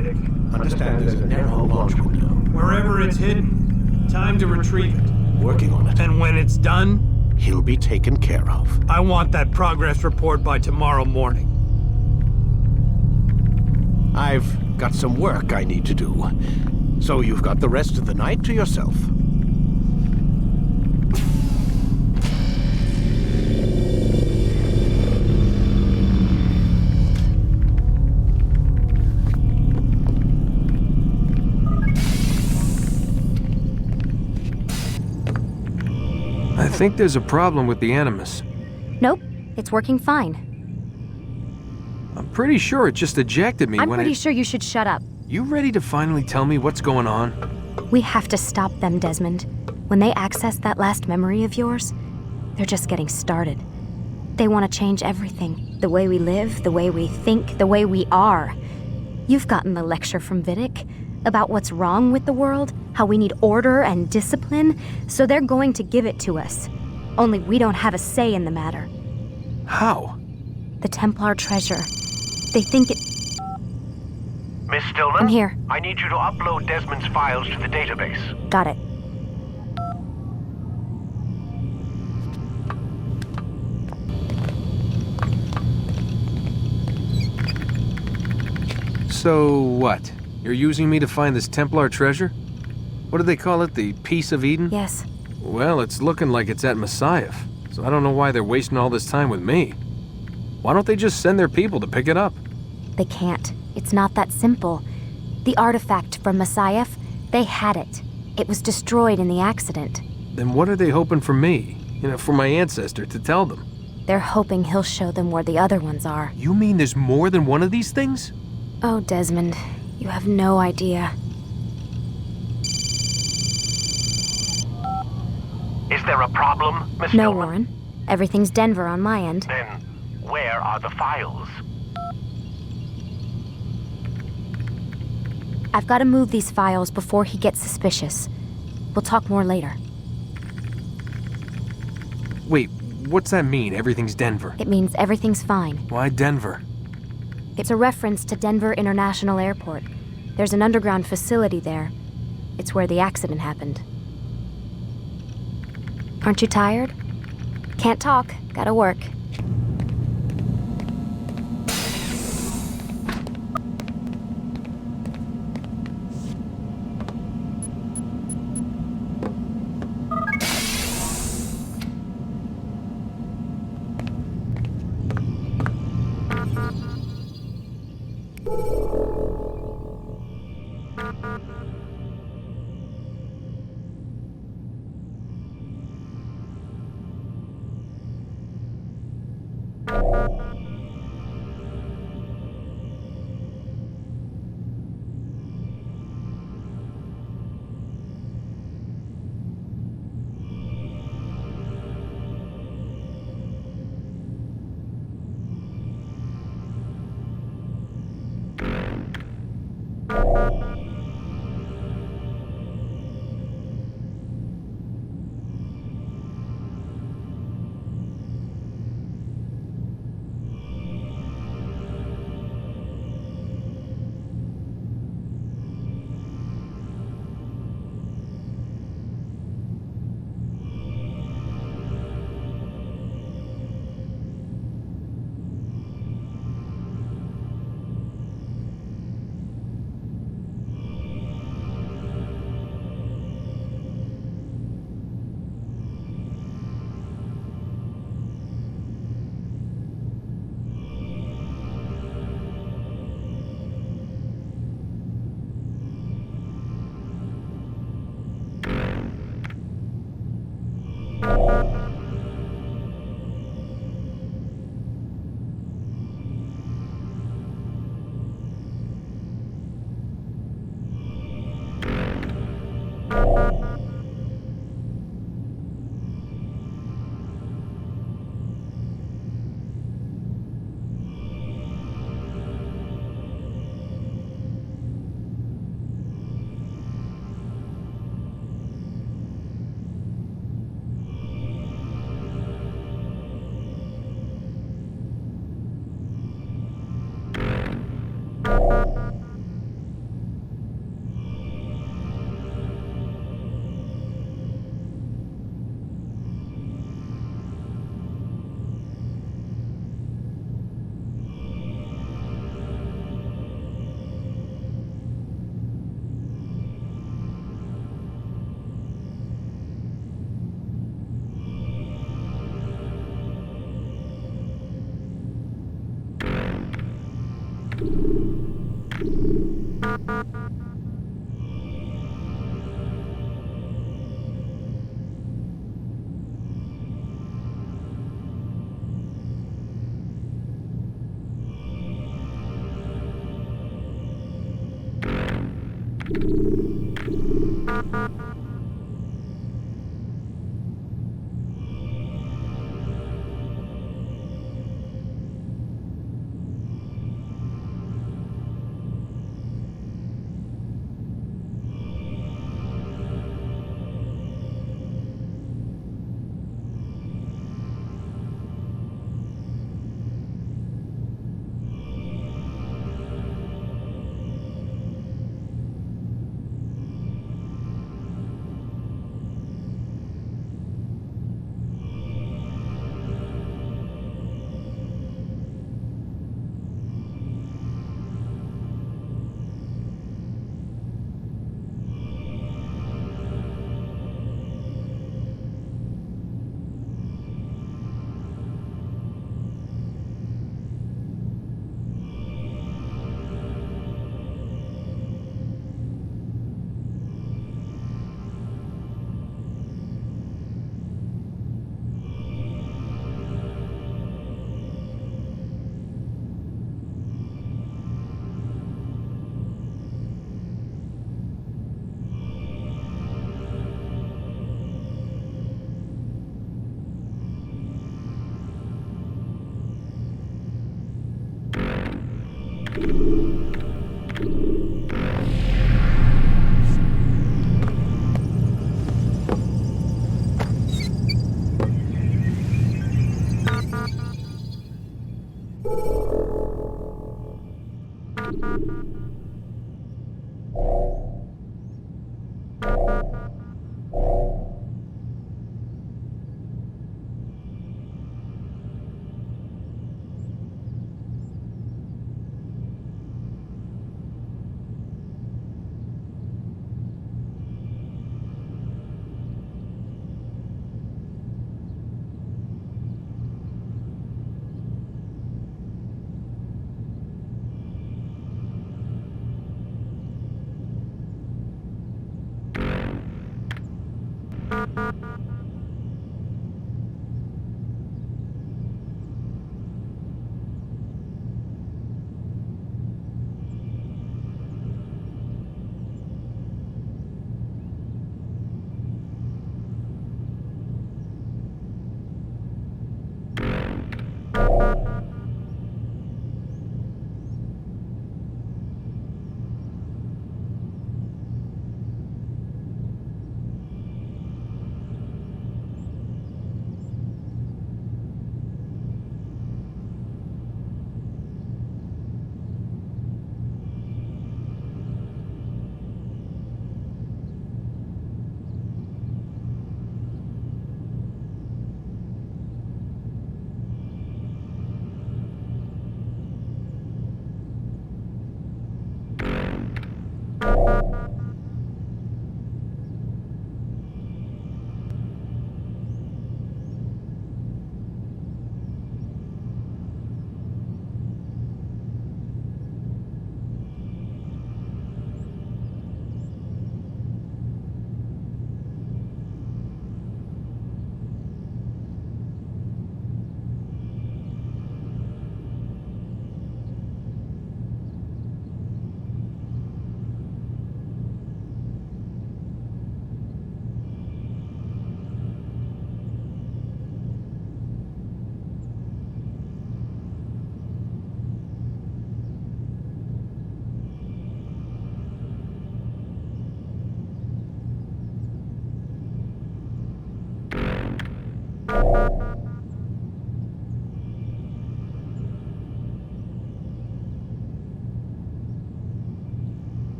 Vidic. Understand there's a narrow launch window. Wherever it's hidden, time to retrieve it. Working on it. And when it's done, He'll be taken care of. I want that progress report by tomorrow morning. I've got some work I need to do. So you've got the rest of the night to yourself. I think there's a problem with the Animus. Nope, it's working fine. I'm pretty sure it just ejected me I'm when pretty sure you should shut up. You ready to finally tell me what's going on? We have to stop them, Desmond. When they access that last memory of yours, they're just getting started. They want to change everything. The way we live, the way we think, the way we are. You've gotten the lecture from Vidic about what's wrong with the world, how we need order and discipline, so they're going to give it to us. Only we don't have a say in the matter. How? The Templar treasure. They think it... Miss Stillman? I'm here. I need you to upload Desmond's files to the database. Got it. So what? You're using me to find this Templar treasure? What do they call it, the Piece of Eden? Yes. Well, it's looking like it's at Messiah, so I don't know why they're wasting all this time with me. Why don't they just send their people to pick it up? They can't. It's not that simple. The artifact from Messiah, they had it. It was destroyed in the accident. Then what are they hoping for me? For my ancestor to tell them? They're hoping he'll show them where the other ones are. You mean there's more than one of these things? Oh, Desmond, you have no idea. Is there a problem, Miss No, Stillman? Warren. Everything's Denver on my end. Then, where are the files? I've got to move these files before he gets suspicious. We'll talk more later. Wait, what's that mean, everything's Denver? It means everything's fine. Why Denver? It's a reference to Denver International Airport. There's an underground facility there. It's where the accident happened. Aren't you tired? Can't talk. Gotta work.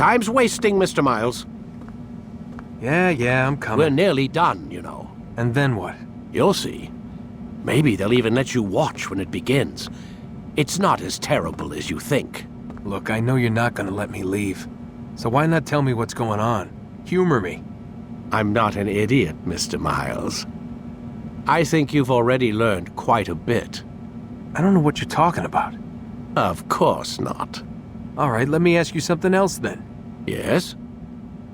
Time's wasting, Mr. Miles. Yeah, I'm We're coming. nearly done, you know. And then what? You'll see. Maybe they'll even let you watch when it begins. It's not as terrible as you think. Look, I know you're not gonna let me leave. So why not tell me what's going on? Humor me. I'm not an idiot, Mr. Miles. I think you've already learned quite a bit. I don't know what you're talking about. Of course not. All right, let me ask you something else then. Yes?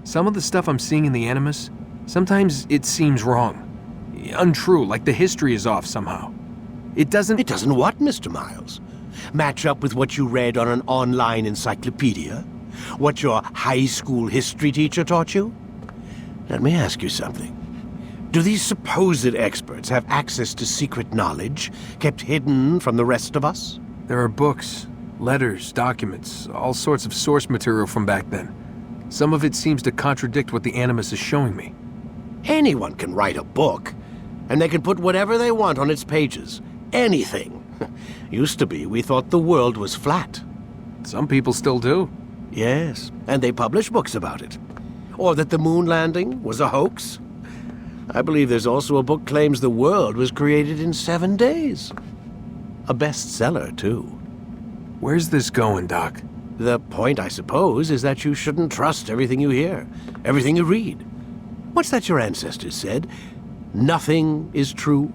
Some of the stuff I'm seeing in the Animus, sometimes it seems wrong. Untrue, like the history is off somehow. It doesn't... It doesn't what, Mr. Miles? Match up with what you read on an online encyclopedia? What your high school history teacher taught you? Let me ask you something. Do these supposed experts have access to secret knowledge kept hidden from the rest of us? There are books, letters, documents, all sorts of source material from back then. Some of it seems to contradict what the Animus is showing me. Anyone can write a book, and they can put whatever they want on its pages. Anything. Used to be, we thought the world was flat. Some people still do. Yes, and they publish books about it. Or that the moon landing was a hoax. I believe there's also a book claims the world was created in 7 days. A bestseller, too. Where's this going, Doc? The point, I suppose, is that you shouldn't trust everything you hear, everything you read. What's that your ancestors said? Nothing is true?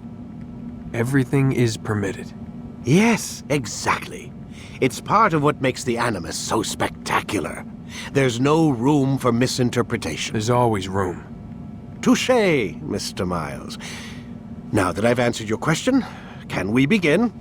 Everything is permitted. Yes, exactly. It's part of what makes the Animus so spectacular. There's no room for misinterpretation. There's always room. Touché, Mr. Miles. Now that I've answered your question, can we begin?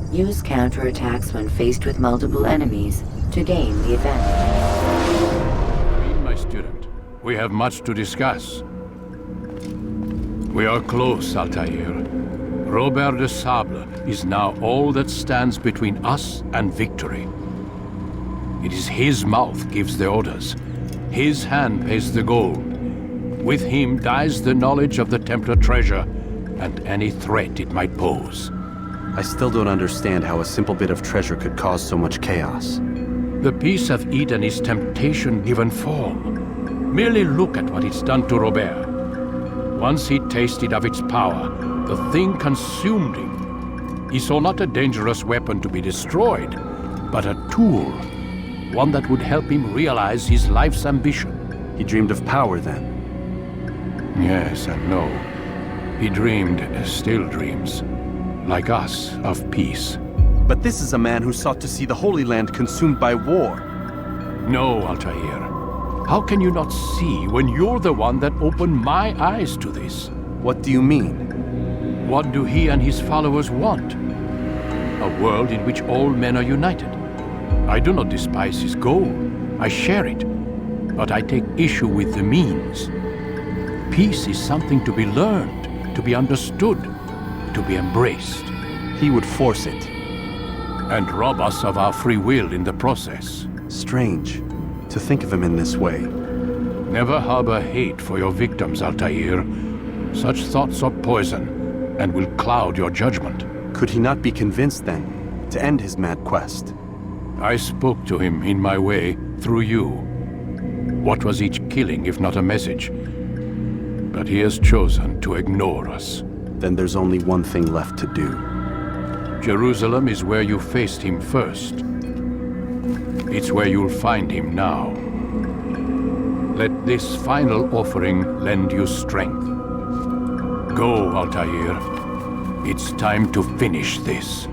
Use counterattacks when faced with multiple enemies to gain the advantage. My student, we have much to discuss. We are close, Altair. Robert de Sable is now all that stands between us and victory. It is his mouth gives the orders. His hand pays the gold. With him dies the knowledge of the Templar treasure and any threat it might pose. I still don't understand how a simple bit of treasure could cause so much chaos. The Peace of Eden is temptation given form. Merely look at what it's done to Robert. Once he tasted of its power, the thing consumed him. He saw not a dangerous weapon to be destroyed, but a tool. One that would help him realize his life's ambition. He dreamed of power then. Yes and no. He dreamed, still dreams. Like us, of peace. But this is a man who sought to see the Holy Land consumed by war. No, Altair. How can you not see when you're the one that opened my eyes to this? What do you mean? What do he and his followers want? A world in which all men are united. I do not despise his goal. I share it. But I take issue with the means. Peace is something to be learned, to be understood, to be embraced. He would force it. And rob us of our free will in the process. Strange to think of him in this way. Never harbor hate for your victims, Altair. Such thoughts are poison and will cloud your judgment. Could he not be convinced then to end his mad quest? I spoke to him in my way through you. What was each killing if not a message? But he has chosen to ignore us. Then there's only one thing left to do. Jerusalem is where you faced him first. It's where you'll find him now. Let this final offering lend you strength. Go, Altair. It's time to finish this.